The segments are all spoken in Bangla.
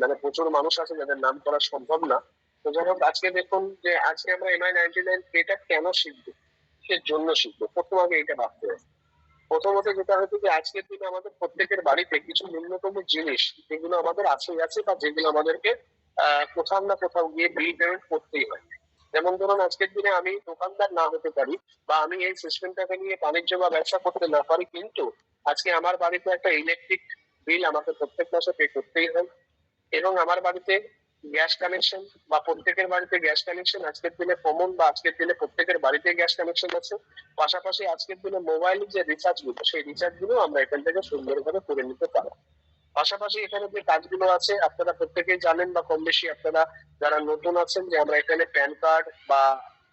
মানে প্রচুর মানুষ আছে যাদের নাম করা সম্ভব না। তো যাই হোক, আজকে দেখুন যে আজকে আমরা MI99 পেটা কেন শিখবো, কিসের জন্য শিখবো, প্রথম আগে এটা ভাবতে হবে। প্রথমত যেটা হচ্ছে যে আজকের দিনে আমাদের প্রত্যেকের বাড়িতে কিছু ন্যূনতম জিনিস যেগুলো আমাদের আছেই আছে, বা যেগুলো আমাদেরকে কোথাও না কোথাও গিয়ে বিল পেমেন্ট করতেই হয়। যেমন ধরুন, আজকের দিনে আমি দোকানদার না হতে পারি, বা আমি এই সিস্টেমটাকে নিয়ে বাণিজ্য বা ব্যবসা করতে না পারি, কিন্তু আজকে আমার বাড়িতে একটা ইলেকট্রিক বিল আমাকে প্রত্যেক মাসে পে করতেই হয়। এবং আমার বাড়িতে গ্যাস কানেকশন, বা প্রত্যেকের বাড়িতে গ্যাস কানেকশন আজকের দিনে কমন, বা আজকের দিনে প্রত্যেকের বাড়িতে গ্যাস কানেকশন আছে। পাশাপাশি আজকের দিনে মোবাইলের যে রিচার্জ গুলো, সেই রিচার্জ গুলো আমরা এখান থেকে সুন্দরভাবে করে নিতে পারি। পাশাপাশি এখানে যে কাজগুলো আছে আপনারা প্রত্যেকেই জানেন, বা কম বেশি আপনারা যারা নতুন আছেন, যে আমরা এখানে প্যান কার্ড বা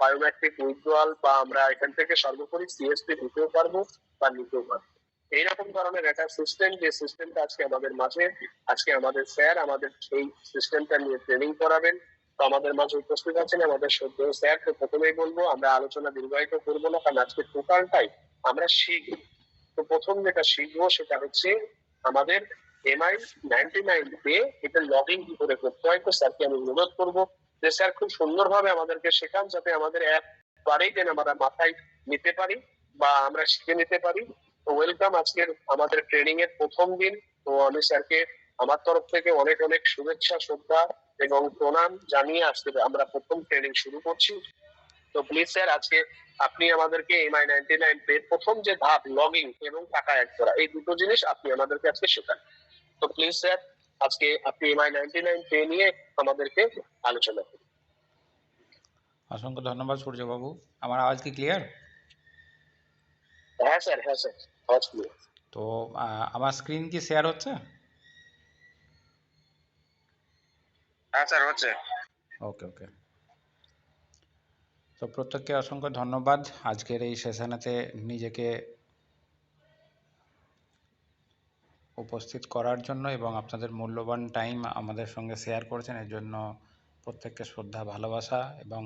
বায়োমেট্রিক উইথড্রয়াল, বা আমরা এখান থেকে সর্বোপরি সিএসপি দিতেও পারবো বা নিতেও পারবো। এইরকম ধরনের একটা সিস্টেম, যে সিস্টেমটা আজকে আমাদের মাঝে, আজকে আমাদের স্যার আমাদের এই সিস্টেমটা নিয়ে ট্রেনিং করাবেন। তো আমাদের মাঝে উপস্থিত আছেন আমাদের শ্রদ্ধেয় স্যার। তো প্রথমেই বলবো, আমরা আলোচনা দীর্ঘায়িত করবো না, কারণ আজকে টোটালটাই আমরা শিখবো। তো প্রথম যেটা শিখবো সেটা হচ্ছে আমাদের MI99 পে এটা লগ ইন কি করে করতে হয়। তো স্যারকে আমি অনুরোধ করবো যে স্যার খুব সুন্দরভাবে আমাদেরকে শেখান, যাতে আমাদের একবারেই যেন আমরা মাথায় নিতে পারি বা আমরা শিখে নিতে পারি। তো ওয়েলকাম আজকের আমাদের ট্রেনিং এর প্রথম দিন। তো আমি স্যারকে আমার তরফ থেকে অনেক অনেক শুভেচ্ছা, শ্রদ্ধা এবং প্রণাম জানিয়ে আজকে আমরা প্রথম ট্রেনিং শুরু করছি। তো প্লিজ স্যার, আজকে আপনি আমাদেরকে MI99 পে প্রথম যে ধাপ লগ ইন এবং টাকা অ্যাড করা, এই দুটো জিনিস আপনি আমাদেরকে আজকে শেখান। তো প্লিজ স্যার, আজকে আপনি MI99 পে নিয়ে আমাদেরকে আলোচনা করুন। অসংখ্য ধন্যবাদ সূর্যবাবু। আমার আওয়াজ কি ক্লিয়ার? হ্যাঁ স্যার, হ্যাঁ স্যার, আওয়াজ ক্লিয়ার। তো আমার স্ক্রিন কি শেয়ার হচ্ছে? হ্যাঁ স্যার, হচ্ছে। ওকে ওকে। তো প্রত্যেককে অসংখ্য ধন্যবাদ আজকের এই সেশনেতে নিজেকে উপস্থিত করার জন্য, এবং আপনাদের মূল্যবান টাইম আমাদের সঙ্গে শেয়ার করেছেন, এর জন্য প্রত্যেককে শ্রদ্ধা, ভালোবাসা এবং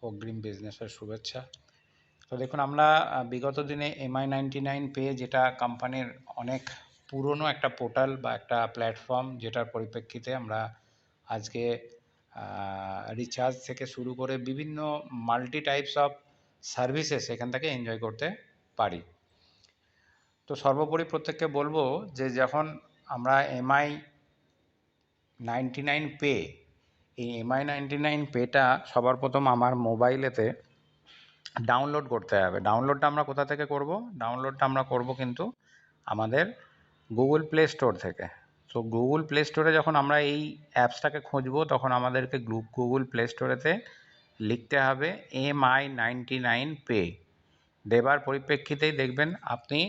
অগ্রিম বিজনেসের শুভেচ্ছা। তো দেখুন, আমরা বিগত দিনে MI99 পে, যেটা কোম্পানির অনেক পুরনো একটা পোর্টাল বা একটা প্ল্যাটফর্ম, যেটার পরিপ্রেক্ষিতে আমরা আজকে রিচার্জ থেকে শুরু করে বিভিন্ন মাল্টি টাইপস অফ সার্ভিসেস এখান থেকে এনজয় করতে পারি। তো সর্বোপরি প্রত্যেককে বলবো যে যখন আমরা MI99 পে, এই MI99 পেটা সবার প্রথম আমার মোবাইলেতে ডাউনলোড করতে হবে। ডাউনলোডটা আমরা কোথা থেকে করব? ডাউনলোডটা আমরা করব কিন্তু আমাদের গুগল প্লে স্টোর থেকে। তো গুগল প্লে স্টোরে যখন আমরা এই অ্যাপসটাকে খুঁজব, তখন আমাদেরকে গুগল প্লে স্টোরেতে লিখতে হবে MI99 পে। দেবার পরিপ্রেক্ষিতেই দেখবেন আপনি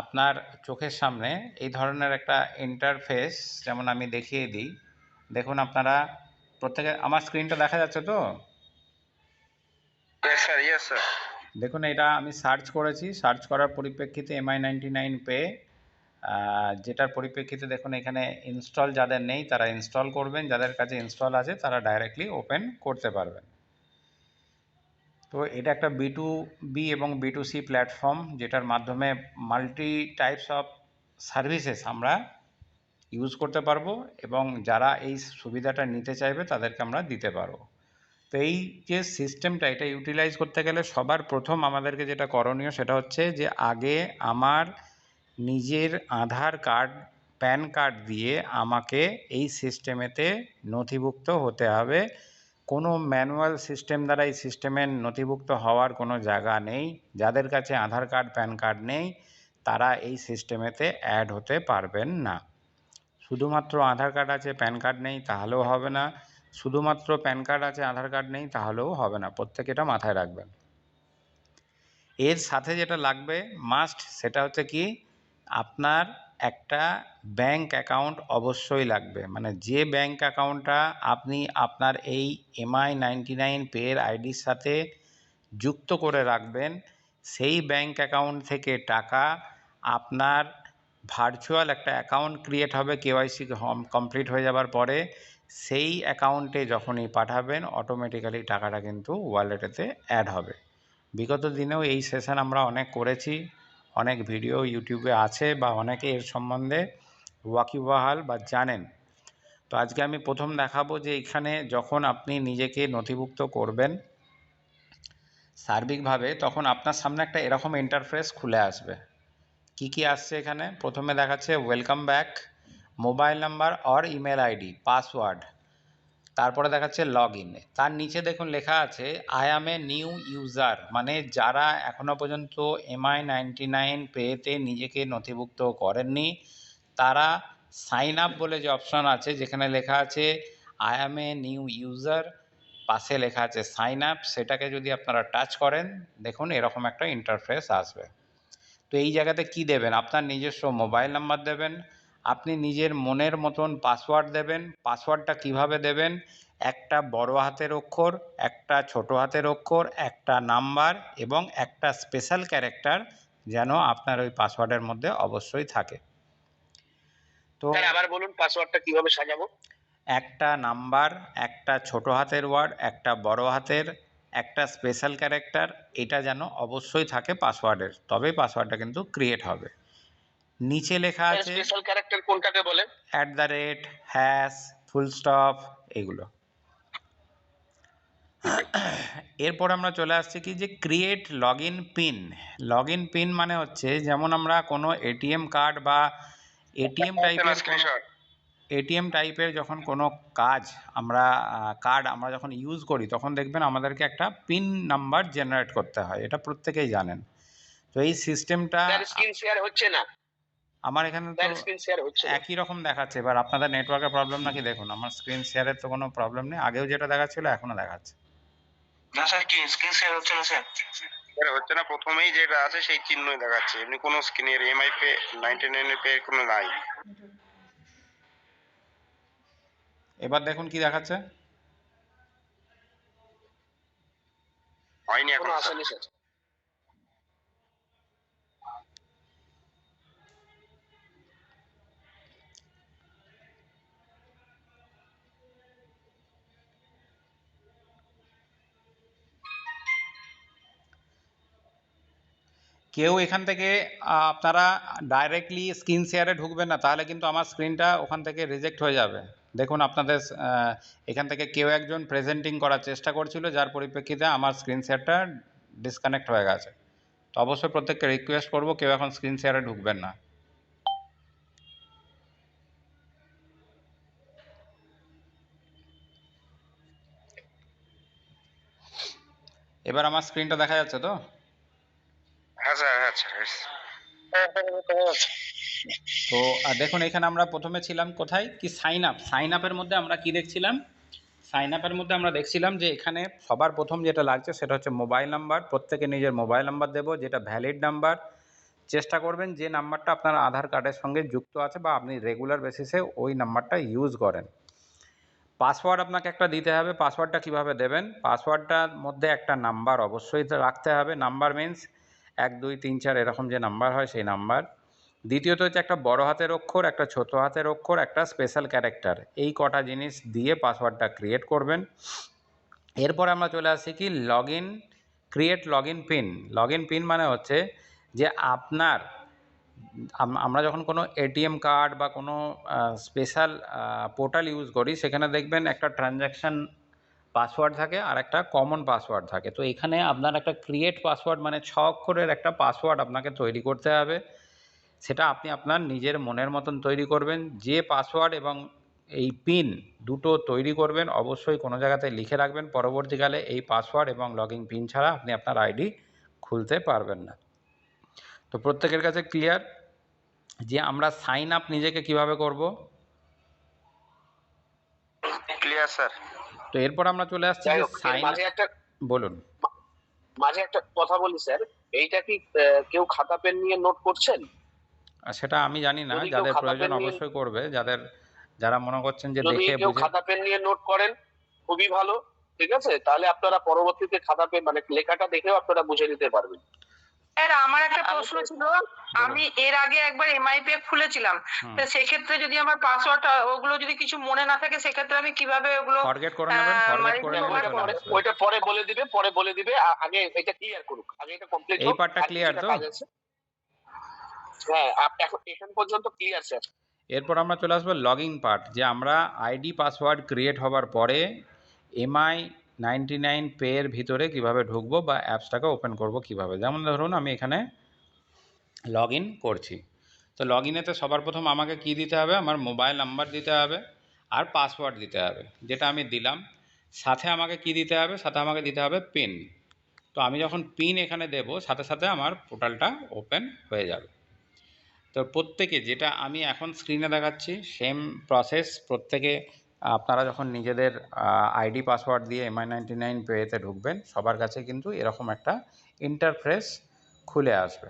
আপনার চোখের সামনে এই ধরনের একটা ইন্টারফেস, যেমন আমি দেখিয়ে দিই। দেখুন আপনারা প্রত্যেকে, আমার স্ক্রিনটা দেখা যাচ্ছে তো? দেখুন, এটা আমি সার্চ করেছি, সার্চ করার পরিপ্রেক্ষিতে MI99 পে, যেটার পরিপ্রেক্ষিতে দেখুন এখানে ইনস্টল যাদের নেই তারা ইনস্টল করবেন, যাদের কাছে ইনস্টল আছে তারা ডাইরেক্টলি ওপেন করতে পারবেন। তো এটা একটা B2B এবং B2C প্ল্যাটফর্ম, যেটার মাধ্যমে মাল্টি টাইপস অফ সার্ভিসেস আমরা ইউজ করতে পারবো, এবং যারা এই সুবিধাটা নিতে চাইবে তাদেরকে আমরা দিতে পারবো। তো এই যে সিস্টেমটা, এটা ইউটিলাইজ করতে গেলে সবার প্রথম আমাদেরকে যেটা করণীয় সেটা হচ্ছে যে আগে আমার নিজের আধার কার্ড, প্যান কার্ড দিয়ে আমাকে এই সিস্টেমেতে নথিভুক্ত হতে হবে। কোনো ম্যানুয়াল সিস্টেম দ্বারা এই সিস্টেমে নথিভুক্ত হওয়ার কোনো জায়গা নেই। যাদের কাছে আধার কার্ড, প্যান কার্ড নেই তারা এই সিস্টেমেতে অ্যাড হতে পারবেন না। শুধুমাত্র আধার কার্ড আছে, প্যান কার্ড নেই তাহলেও হবে না। শুধুমাত্র প্যান কার্ড আছে, আধার কার্ড নেই তাহলেও হবে না। প্রত্যেকে এটা মাথায় রাখবেন। এর সাথে যেটা লাগবে মাস্ট, সেটা হচ্ছে কি, আপনার একটা ব্যাংক অ্যাকাউন্ট অবশ্যই লাগবে। মানে যে ব্যাংক অ্যাকাউন্টটা আপনি আপনার এই MI99 পের আইডির সাথে যুক্ত করে রাখবেন, সেই ব্যাংক অ্যাকাউন্ট থেকে টাকা আপনার ভার্চুয়াল একটা অ্যাকাউন্ট ক্রিয়েট হবে KYC কমপ্লিট হয়ে যাবার পরে। সেই অ্যাকাউন্টে যখনই পাঠাবেন অটোমেটিক্যালি টাকাটা কিন্তু ওয়ালেটেতে অ্যাড হবে। বিগত দিনেও এই সেশন আমরা অনেক করেছি, অনেক ভিডিও ইউটিউবে আছে, বা অনেকে এর সম্বন্ধে ওয়াকিবহাল বা জানেন। তো আজকে আমি প্রথম দেখাবো যে এখানে যখন আপনি নিজেকে নথিভুক্ত করবেন সার্বিকভাবে, তখন আপনার সামনে একটা এরকম ইন্টারফেস খুলে আসবে। কি কি আসছে এখানে? প্রথমে দেখাচ্ছে welcome back, mobile number or email ID, password, তারপরে দেখাচ্ছে লগ ইন। তার নিচে দেখুন লেখা আছে I am a new user, মানে যারা এখনও পর্যন্ত MI99 পেতে নিজেকে নথিভুক্ত করেননি তারা সাইন আপ বলে যে অপশন আছে, যেখানে লেখা আছে I am a new user, পাশে লেখা আছে সাইন আপ, সেটাকে যদি আপনারা টাচ করেন দেখুন এরকম একটা ইন্টারফেস আসবে। তো এই জায়গাতে কি দেবেন? আপনার নিজস্ব মোবাইল নাম্বার দেবেন, আপনি নিজের মনের মতন পাসওয়ার্ড দেবেন। পাসওয়ার্ডটা কিভাবে দেবেন? একটা বড় হাতের অক্ষর, একটা ছোট হাতের অক্ষর, একটা নাম্বার এবং একটা স্পেশাল ক্যারেক্টার যেন আপনার ওই পাসওয়ার্ডের মধ্যে অবশ্যই থাকে। তো আবার বলুন পাসওয়ার্ডটা কিভাবে সাজাবো? একটা নাম্বার, একটা ছোট হাতের ওয়ার্ড, একটা বড় হাতের, একটা স্পেশাল ক্যারেক্টার, এটা যেন অবশ্যই থাকে পাসওয়ার্ডের, তবেই পাসওয়ার্ডটা কিন্তু ক্রিয়েট হবে। নিচে লেখা আছে স্পেশাল ক্যারেক্টার কোনটাকে বলে? @ হ্যাশ, ফুল স্টপ, এগুলো। এরপর আমরা চলে আসছি কি যে create log in pin. Log in pin মানে হচ্ছে যেমন আমরা কোনো এটিএম কার্ড বা এটিএম টাইপের যখন কোনো কাজ আমরা কার্ড আমরা যখন ইউজ করি তখন দেখবেন আমাদেরকে একটা পিন নাম্বার জেনারেট করতে হয়, এটা প্রত্যেকেই জানেন। তো এই সিস্টেমটা স্ক্রিন শেয়ার হচ্ছে না, আমার এখানে তো স্ক্রিন শেয়ার হচ্ছে না। একই রকম দেখাচ্ছে। এবার আপনাদের নেটওয়ার্কের প্রবলেম নাকি দেখুন, আমার স্ক্রিন শেয়ারের তো কোনো প্রবলেম নেই, আগেও যেটা দেখাচ্ছিল এখনো দেখাচ্ছে। না স্যার, কি স্ক্রিন শেয়ার হচ্ছে না স্যার? স্যার হচ্ছে না, প্রথমেই যেটা আছে সেই চিহ্নই দেখাচ্ছে, এমনি কোনো স্ক্রিনের এমআই পে 99 এর পে কোনো নাই। এবার দেখুন কি দেখাচ্ছে, হয়নি এখনো, আসেনি স্যার। কেউ এখান থেকে আপনারা ডাইরেক্টলি স্ক্রিন শেয়ারে ঢুকবেন না, তাহলে কিন্তু আমার স্ক্রিনটা ওখান থেকে রিজেক্ট হয়ে যাবে। দেখুন আপনাদের এখান থেকে কেউ একজন প্রেজেন্টিং করার চেষ্টা করছিল, যার পরিপ্রেক্ষিতে আমার স্ক্রিন শেয়ারটা ডিসকানেক্ট হয়ে গেছে। তো অবশ্যই প্রত্যেককে রিকোয়েস্ট করবো কেউ এখন স্ক্রিন শেয়ারে ঢুকবেন না। এবার আমার স্ক্রিনটা দেখা যাচ্ছে তো? হ্যাঁ স্যার, হ্যাঁ স্যার। তো দেখুন এখানে আমরা প্রথমে ছিলাম কোথায়, কি সাইন আপ। সাইন আপের মধ্যে আমরা কি দেখছিলাম? সাইন আপের মধ্যে আমরা দেখছিলাম যে এখানে সবার প্রথম যেটা লাগছে সেটা হচ্ছে মোবাইল নাম্বার। প্রত্যেকে নিজের মোবাইল নাম্বার দেবো, যেটা ভ্যালিড নাম্বার। চেষ্টা করবেন যে নাম্বারটা আপনার আধার কার্ডের সঙ্গে যুক্ত আছে বা আপনি রেগুলার বেসিসে ওই নাম্বারটা ইউজ করেন। পাসওয়ার্ড আপনাকে একটা দিতে হবে। পাসওয়ার্ডটা কিভাবে দেবেন? পাসওয়ার্ডটার মধ্যে একটা নাম্বার অবশ্যই রাখতে হবে। নাম্বার মিন্স 1 2 3 4 এরকম যে নাম্বার হয় সেই নাম্বার। দ্বিতীয়ত হচ্ছে একটা বড় হাতের অক্ষর, একটা ছোট হাতের অক্ষর, একটা স্পেশাল ক্যারেক্টার। এই কটা জিনিস দিয়ে পাসওয়ার্ডটা ক্রিয়েট করবেন। এরপর আমরা চলে আসি কি log in, create log in pin. Log in pin মানে হচ্ছে যে আপনার আমরা যখন কোনো এটিএম কার্ড বা কোনো স্পেশাল পোর্টাল ইউজ করি সেখানে দেখবেন একটা ট্রানজ্যাকশান পাসওয়ার্ড থাকে আর একটা কমন পাসওয়ার্ড থাকে। তো এখানে আপনার একটা ক্রিয়েট পাসওয়ার্ড মানে 6 অক্ষরের একটা পাসওয়ার্ড আপনাকে তৈরি করতে হবে। সেটা আপনি আপনার নিজের মনের মতন তৈরি করবেন। যে পাসওয়ার্ড এবং এই পিন দুটো তৈরি করবেন অবশ্যই কোনো জায়গাতে লিখে রাখবেন। পরবর্তীকালে এই পাসওয়ার্ড এবং লগইন পিন ছাড়া আপনি আপনার আইডি খুলতে পারবেন না। তো প্রত্যেকের কাছে ক্লিয়ার যে আমরা সাইন আপ নিজেকে কিভাবে করব? Clear sir. তো এরপর আমরা চলে আসছি যে সাইন, বলুন। মাঝে একটা কথা বলি স্যার, এইটা কি কেউ খাতা পেন নিয়ে নোট করছেন? সেটা আমি জানি না, যাদের প্রয়োজন অবশ্যই করবে, যারা মনে করছেন যে যদি দেখে কেউ বুঝে। খাতা পেন নিয়ে নোট করেন খুবই ভালো, ঠিক আছে? তাহলে আপনারা পরবর্তীতে খাতা পেন মানে লেখাটা দেখেও আপনারা বুঝে নিতে পারবেন। স্যার আমার একটা প্রশ্ন ছিল, আমি এর আগে একবার এমআইপি খুলেছিলাম, তো সেক্ষেত্রে যদি আমার পাসওয়ার্ডটা ওগুলো যদি কিছু মনে না থাকে সেক্ষেত্রে আমি কিভাবে ওগুলো ফরগেট করে নেবেন? ফরগেট করে নেবেন, চলে আসবে। ওইটা পরে বলে দিবে, আগে এটা ক্লিয়ার করুক, আগে এটা কমপ্লিট হোক। এই পার্টটা ক্লিয়ার তো? হ্যাঁ, এখন পর্যন্ত ক্লিয়ার স্যার। এরপর আমরা চলে আসবো লগইন পার্ট, যে আমরা আইডি পাসওয়ার্ড ক্রিয়েট হবার পরে MI99 পের ভিতরে কিভাবে ঢুকবো বা অ্যাপসটাকে ওপেন করব কিভাবে। যেমন ধরুন আমি এখানে লগ ইন করছি, তো লগ ইনেতে সবার প্রথম আমাকে কি দিতে হবে, আমার মোবাইল নাম্বার দিতে হবে আর পাসওয়ার্ড দিতে হবে, যেটা আমি দিলাম। সাথে আমাকে কি দিতে হবে, সাথে আমাকে দিতে হবে পিন। তো আমি যখন পিন এখানে দেব, সাথে সাথে আমার পোর্টালটা ওপেন হয়ে যাবে। তো প্রত্যেকে, যেটা আমি এখন স্ক্রিনে দেখাচ্ছি সেম প্রসেস, প্রত্যেকে আপনারা যখন নিজেদের আইডি পাসওয়ার্ড দিয়ে MI99 পেতে ঢুকবেন, সবার কাছে কিন্তু এরকম একটা ইন্টারফেস খুলে আসবে।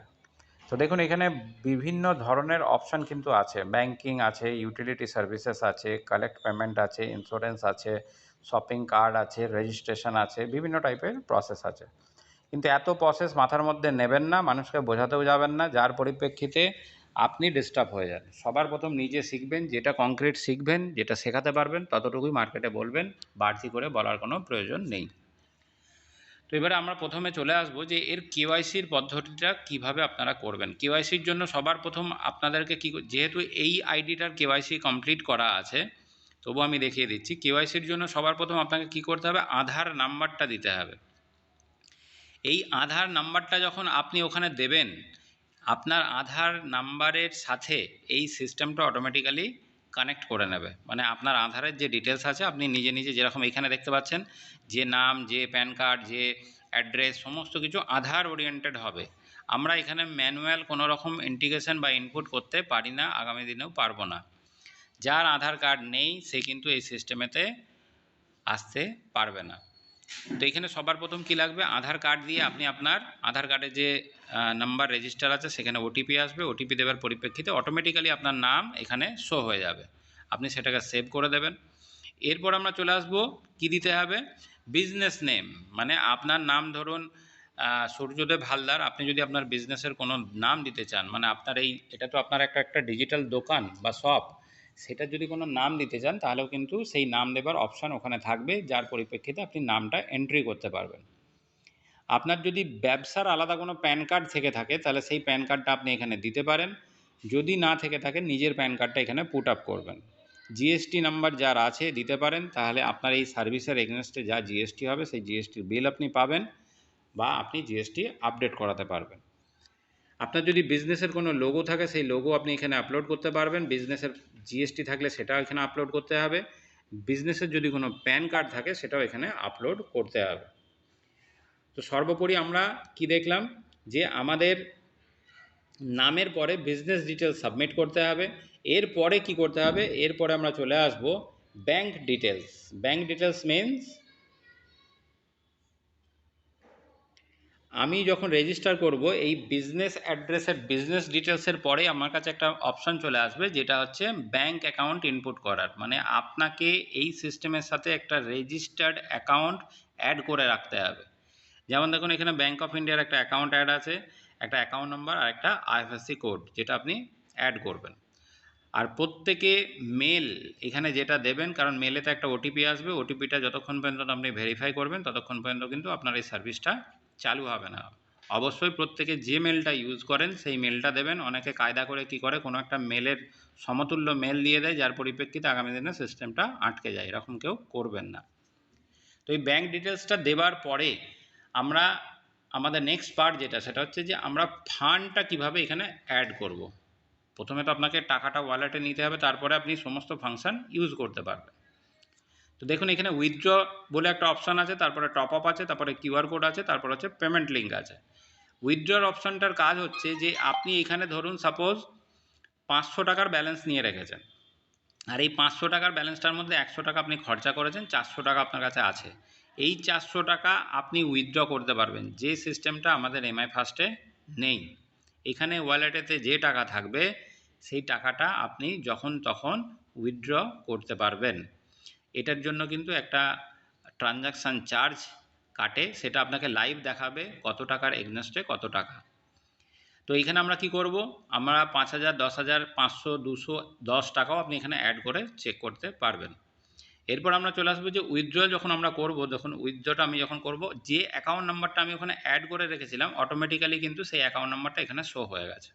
তো দেখুন এখানে বিভিন্ন ধরনের অপশান কিন্তু আছে, ব্যাংকিং আছে, ইউটিলিটি সার্ভিসেস আছে, কালেক্ট পেমেন্ট আছে, ইন্স্যুরেন্স আছে, শপিং কার্ড আছে, রেজিস্ট্রেশন আছে, বিভিন্ন টাইপের প্রসেস আছে। কিন্তু এত প্রসেস মাথার মধ্যে নেবেন না, মানুষকে বোঝাতেও যাবেন না, যার পরিপ্রেক্ষিতে আপনি ডিস্টার্ব হয়ে যান। সবার প্রথম নিজে শিখবেন, যেটা কংক্রিট শিখবেন, যেটা শেখাতে পারবেন ততটুকুই মার্কেটে বলবেন, বাড়তি করে বলার কোনো প্রয়োজন নেই। তো এবারে আমরা প্রথমে চলে আসবো যে এর কেওয়াইসির পদ্ধতিটা কিভাবে আপনারা করবেন। কেওয়াইসির জন্য সবার প্রথম আপনাদেরকে যেহেতু এই আইডিটার কেওয়াইসি কমপ্লিট করা আছে, তবু আমি দেখিয়ে দিচ্ছি। কেওয়াইসির জন্য সবার প্রথম আপনাকে কি করতে হবে, আধার নাম্বারটা দিতে হবে। এই আধার নাম্বারটা যখন আপনি ওখানে দেবেন, আপনার আধার নাম্বারের সাথে এই সিস্টেমটা অটোমেটিক্যালি কানেক্ট করে নেবে। মানে আপনার আধারের যে ডিটেলস আছে, আপনি নিজে নিজে যেরকম এখানে দেখতে পাচ্ছেন, যে নাম, যে প্যান কার্ড, যে অ্যাড্রেস, সমস্ত কিছু আধার ওরিয়েন্টেড হবে। আমরা এখানে ম্যানুয়াল কোনো রকম ইন্টিগ্রেশন বা ইনপুট করতে পারি না, আগামী দিনেও পারবো না। যার আধার কার্ড নেই সে কিন্তু এই সিস্টেমেতে আসতে পারবে না। তো এখানে সবার প্রথম কি লাগবে, আধার কার্ড দিয়ে আপনি আপনার আধার কার্ডে যে নাম্বার রেজিস্টার আছে সেখানে ওটিপি আসবে, ওটিপি দেওয়ার পরিপ্রেক্ষিতে অটোমেটিক্যালি আপনার নাম এখানে শো হয়ে যাবে, আপনি সেটাকে সেভ করে দেবেন। এরপর আমরা চলে আসব, কি দিতে হবে, বিজনেস নেম, মানে আপনার নাম ধরুন সূর্যদেব হালদার, আপনি যদি আপনার বিজনেসের কোনো নাম দিতে চান, মানে আপনার এটা তো আপনার একটা ডিজিটাল দোকান বা শপ, সেটা যদি কোনো নাম দিতে চান তাহলেও কিন্তু সেই নাম দেবার অপশান ওখানে থাকবে, যার পরিপ্রেক্ষিতে আপনি নামটা এন্ট্রি করতে পারবেন। আপনার যদি ব্যবসার আলাদা কোনো প্যান কার্ড থেকে থাকে তাহলে সেই প্যান কার্ডটা আপনি এখানে দিতে পারেন, যদি না থেকে থাকে নিজের প্যান কার্ডটা এখানে পুট আপ করবেন। জিএসটি নাম্বার যার আছে দিতে পারেন, তাহলে আপনার এই সার্ভিসের এগেনস্টে যা জিএসটি হবে সেই জিএসটির বিল আপনি পাবেন, বা আপনি জিএসটি আপডেট করাতে পারবেন। আপনার যদি বিজনেসের কোনো লোগো থাকে সেই লোগো আপনি এখানে আপলোড করতে পারবেন, বিজনেসের জিএসটি থাকলে সেটাও এখানে আপলোড করতে হবে, বিজনেসের যদি কোনো প্যান কার্ড থাকে সেটাও এখানে আপলোড করতে হবে। তো সর্বোপরি আমরা কি দেখলাম, যে আমাদের নামের পরে বিজনেস ডিটেলস সাবমিট করতে হবে। এরপরে কি করতে হবে, এরপরে আমরা চলে আসব bank details. Bank details means আমি যখন রেজিস্টার করব এই বিজনেস অ্যাড্রেসের বিজনেস ডিটেলসের পরে আমার কাছে একটা অপশান চলে আসবে, যেটা হচ্ছে ব্যাংক অ্যাকাউন্ট ইনপুট করার। মানে আপনাকে এই সিস্টেমের সাথে একটা রেজিস্টার্ড অ্যাকাউন্ট অ্যাড করে রাখতে হবে। যেমন দেখুন এখানে ব্যাংক অফ ইন্ডিয়ার একটা অ্যাকাউন্ট অ্যাড আছে, একটা অ্যাকাউন্ট নাম্বার আর একটা আইএফএসসি কোড, যেটা আপনি অ্যাড করবেন। আর প্রত্যেকে মেল এখানে যেটা দেবেন, কারণ মেলেতে একটা ওটিপি আসবে, ওটিপিটা যতক্ষণ পর্যন্ত আপনি ভেরিফাই করবেন ততক্ষণ পর্যন্ত কিন্তু আপনার এই সার্ভিসটা চালু হবে না। অবশ্যই প্রত্যেকে যে মেলটা ইউজ করেন সেই মেলটা দেবেন। অনেকে কায়দা করে কি করে, কোনো একটা মেলের সমতুল্য মেল দিয়ে দেয়, যার পরিপ্রেক্ষিতে আগামী দিনে সিস্টেমটা আটকে যায়, এরকম কেউ করবেন না। তো এই ব্যাংক ডিটেলসটা দেওয়ার পরে আমরা আমাদের নেক্সট পার্ট যেটা, সেটা হচ্ছে যে আমরা ফান্ডটা কিভাবে এখানে অ্যাড করব। প্রথমে তো আপনাকে টাকাটা ওয়ালেটে নিতে হবে, তারপরে আপনি সমস্ত ফাংশন ইউজ করতে পারবেন। তো দেখুন এখানে উইথড্র বলে একটা অপশান আছে, তারপরে টপ আপ আছে, তারপরে কিউআর কোড আছে, তারপর হচ্ছে পেমেন্ট লিঙ্ক আছে। উইথড্রর অপশানটার কাজ হচ্ছে যে আপনি এখানে ধরুন সাপোজ 500 টাকার ব্যালেন্স নিয়ে রেখেছেন, আর এই 500 টাকার ব্যালেন্সটার মধ্যে 100 টাকা আপনি খরচা করেছেন, 400 টাকা আপনার কাছে আছে। এই 400 টাকা আপনি উইথড্র করতে পারবেন, যে সিস্টেমটা আমাদের এমআই ফার্স্টে নেই। এখানে ওয়ালেটেতে যে টাকা থাকবে সেই টাকাটা আপনি যখন তখন উইথড্র করতে পারবেন। এটার জন্য কিন্তু একটা ট্রানজাকশান চার্জ কাটে, সেটা আপনাকে লাইভ দেখাবে কত টাকার এগনেস্টে কত টাকা। তো এইখানে আমরা কি করব, আমরা 5000, 10,000, 500, 200, 10 টাকাও আপনি এখানে অ্যাড করে চেক করতে পারবেন। এরপর আমরা চলে আসবো যে উইথড্র যখন আমরা করব, যখন উইথড্রটা আমি যখন করব, যে অ্যাকাউন্ট নাম্বারটা আমি ওখানে অ্যাড করে রেখেছিলাম অটোমেটিক্যালি কিন্তু সেই অ্যাকাউন্ট নাম্বারটা এখানে শো হয়ে গেছে।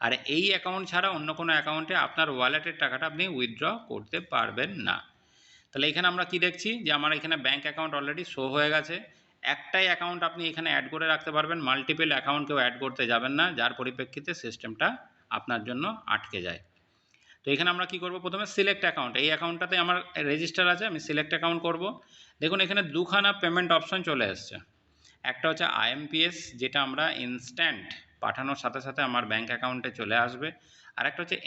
আর এই অ্যাকাউন্ট ছাড়া অন্য কোনো অ্যাকাউন্টে আপনার ওয়ালেটের টাকাটা আপনি উইথড্র করতে পারবেন না। তাহলে এখানে আমরা কি দেখছি যে আমার এখানে ব্যাঙ্ক অ্যাকাউন্ট অলরেডি শো হয়ে গেছে। একটাই অ্যাকাউন্ট আপনি এখানে অ্যাড করে রাখতে পারবেন, মাল্টিপল অ্যাকাউন্ট কেউ অ্যাড করতে যাবেন না, যার পরিপ্রেক্ষিতে সিস্টেমটা আপনার জন্য আটকে যায়। তো এখানে আমরা কি করব, প্রথমে সিলেক্ট অ্যাকাউন্ট, এই অ্যাকাউন্টটাতে আমার রেজিস্টার আছে, আমি সিলেক্ট অ্যাকাউন্ট করব। দেখুন এখানে দুখানা পেমেন্ট অপশন চলে এসছে। একটা হচ্ছে IMPS, যেটা আমরা ইনস্ট্যান্ট পাঠানোর সাথে সাথে আমার ব্যাঙ্ক অ্যাকাউন্টে চলে আসবে। আর একটা হচ্ছে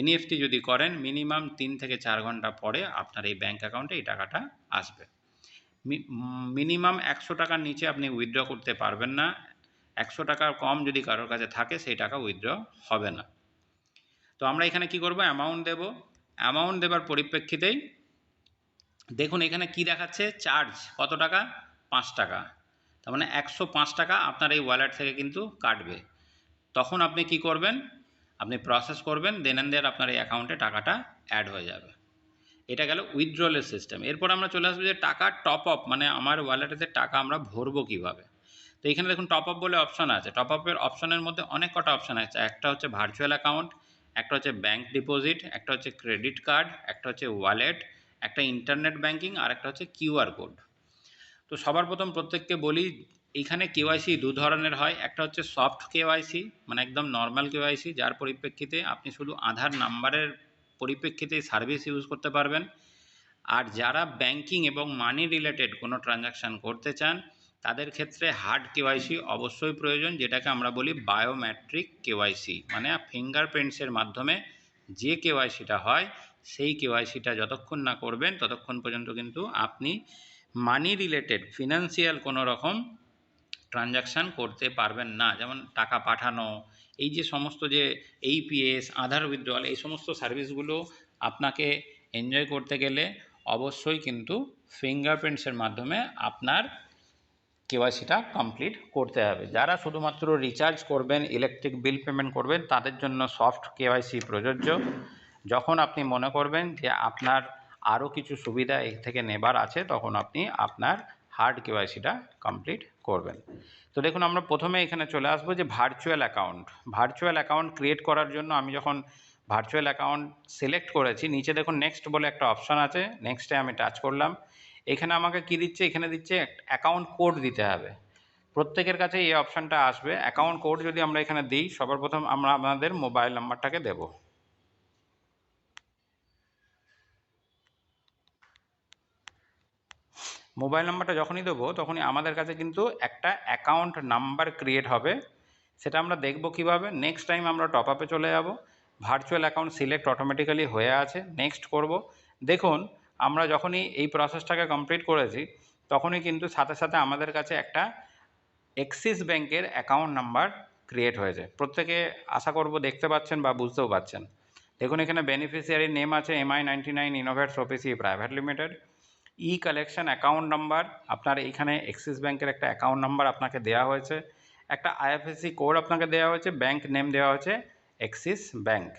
NEFT যদি করেন মিনিমাম 3 থেকে 4 ঘন্টা পরে আপনার এই ব্যাঙ্ক অ্যাকাউন্টে এই টাকাটা আসবে। মিনিমাম 100 টাকার নিচে আপনি উইথড্র করতে পারবেন না, 100 টাকার কম যদি কারোর কাছে থাকে সেই টাকা উইথড্র হবে না। তো আমরা এখানে কি করব, অ্যামাউন্ট দেব। অ্যামাউন্ট দেবার পরিপ্রেক্ষিতেই দেখুন এখানে কি দেখাচ্ছে, চার্জ কত টাকা, 5 টাকা। তার মানে 105 টাকা আপনার এই ওয়ালেট থেকে কিন্তু কাটবে। তখন আপনি কি করবেন, আপনি প্রসেস করবেন, দেন অ্যান্ড দেয়ার আপনার এই অ্যাকাউন্টে টাকাটা অ্যাড হয়ে যাবে। এটা গেল উইথড্রলের সিস্টেম। এরপর আমরা চলে আসবো যে টাকা টপ আপ, মানে আমার ওয়ালেটেতে টাকা আমরা ভরবো কীভাবে। তো এখানে দেখুন টপ আপ বলে অপশান আছে। টপ আপের অপশানের মধ্যে অনেক কটা অপশান আছে। একটা হচ্ছে ভার্চুয়াল অ্যাকাউন্ট, একটা হচ্ছে ব্যাঙ্ক ডিপোজিট, একটা হচ্ছে ক্রেডিট কার্ড, একটা হচ্ছে ওয়ালেট, একটা ইন্টারনেট ব্যাঙ্কিং, আর একটা হচ্ছে QR কোড। তো সবার প্রথম প্রত্যেককে বলি, এইখানে KYC দু ধরনের হয়। একটা হচ্ছে সফট KYC, মানে একদম নর্মাল KYC, যার পরিপ্রেক্ষিতে আপনি শুধু আধার নাম্বারের পরিপ্রেক্ষিতে সার্ভিস ইউজ করতে পারবেন। আর যারা ব্যাংকিং এবং মানি রিলেটেড কোনো ট্রানজাকশান করতে চান তাদের ক্ষেত্রে হার্ড KYC অবশ্যই প্রয়োজন, যেটাকে আমরা বলি বায়োমেট্রিক KYC, মানে ফিঙ্গারপ্রিন্টসের মাধ্যমে যে KYCটা হয় সেই KYCটা যতক্ষণ না করবেন ততক্ষণ পর্যন্ত কিন্তু আপনি মানি রিলেটেড ফিনান্সিয়াল কোনো রকম ট্রানজাকশান করতে পারবেন না। যেমন টাকা পাঠানো, এই যে সমস্ত যে APS, আধার উইথড্রয়াল, এই সমস্ত সার্ভিসগুলো আপনাকে এনজয় করতে গেলে অবশ্যই কিন্তু ফিঙ্গারপ্রিন্টসের মাধ্যমে আপনার KYCটা কমপ্লিট করতে হবে। যারা শুধুমাত্র রিচার্জ করবেন, ইলেকট্রিক বিল পেমেন্ট করবেন, তাদের জন্য সফট KYC প্রযোজ্য। যখন আপনি মনে করবেন যে আপনার আরও কিছু সুবিধা এর থেকে নেবার আছে, তখন আপনি আপনার হার্ড KYCটা কমপ্লিট করবেন। তো দেখুন আমরা প্রথমে এখানে চলে আসবো যে ভার্চুয়াল অ্যাকাউন্ট ক্রিয়েট করার জন্য আমি যখন ভার্চুয়াল অ্যাকাউন্ট সিলেক্ট করেছি, নিচে দেখুন নেক্সট বলে একটা অপশান আছে, নেক্সটে আমি টাচ করলাম। এখানে আমাকে কি দিচ্ছে, এখানে দিচ্ছে অ্যাকাউন্ট কোড দিতে হবে। প্রত্যেকের কাছে এই অপশানটা আসবে। অ্যাকাউন্ট কোড যদি আমরা এখানে দিই, সবার প্রথম আমরা আমাদের মোবাইল নাম্বারটাকে দেব। মোবাইল নাম্বারটা যখনই দেবো তখনই আমাদের কাছে কিন্তু একটা অ্যাকাউন্ট নাম্বার ক্রিয়েট হবে। সেটা আমরা দেখব কিভাবে, নেক্সট টাইম আমরা টপ আপে চলে যাব। ভার্চুয়াল অ্যাকাউন্ট সিলেক্ট অটোমেটিক্যালি হয়ে আছে, নেক্সট করব। দেখুন আমরা যখনই এই প্রসেসটাকে কমপ্লিট করেছি তখনই কিন্তু সাথে সাথে আমাদের কাছে একটা অ্যাক্সিস ব্যাংকের অ্যাকাউন্ট নাম্বার ক্রিয়েট হয়েছে। প্রত্যেকে আশা করব দেখতে পাচ্ছেন বা বুঝতেও পাচ্ছেন। দেখুন এখানে বেনিফিশিয়ারি নেম আছে MI99 ইনোভেটস OPC private limited. Collection account number, আপনার এইখানে অ্যাক্সিস ব্যাংকের একটা অ্যাকাউন্ট নাম্বার আপনাকে দেওয়া হয়েছে, একটা IFSC কোড আপনাকে দেওয়া হয়েছে, ব্যাংক নেম দেওয়া হয়েছে অ্যাক্সিস ব্যাংক।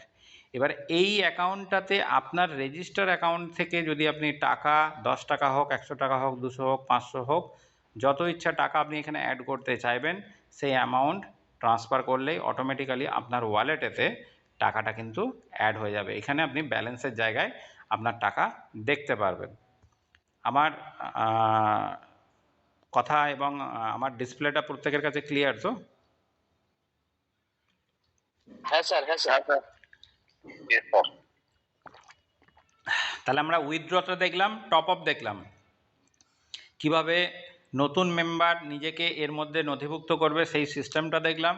এবার এই অ্যাকাউন্টটাতে আপনার রেজিস্টার অ্যাকাউন্ট থেকে যদি আপনি টাকা 10 টাকা হোক, 100 টাকা হোক, 200 হোক, 500 হোক, যত ইচ্ছা টাকা আপনি এখানে অ্যাড করতে চাইবেন, সেই অ্যামাউন্ট ট্রান্সফার করলেই অটোমেটিক্যালি আপনার ওয়ালেটেতে টাকাটা কিন্তু অ্যাড হয়ে যাবে। এখানে আপনি ব্যালেন্সের জায়গায় আপনার টাকা দেখতে পারবেন। আমার কথা এবং আমার ডিসপ্লেটা প্রত্যেকের কাছে ক্লিয়ার তো? হ্যাঁ স্যার। তাহলে আমরা উইথড্রটা দেখলাম, টপ আপ দেখলাম, কিভাবে নতুন মেম্বার নিজেকে এর মধ্যে নথিভুক্ত করবে সেই সিস্টেমটা দেখলাম।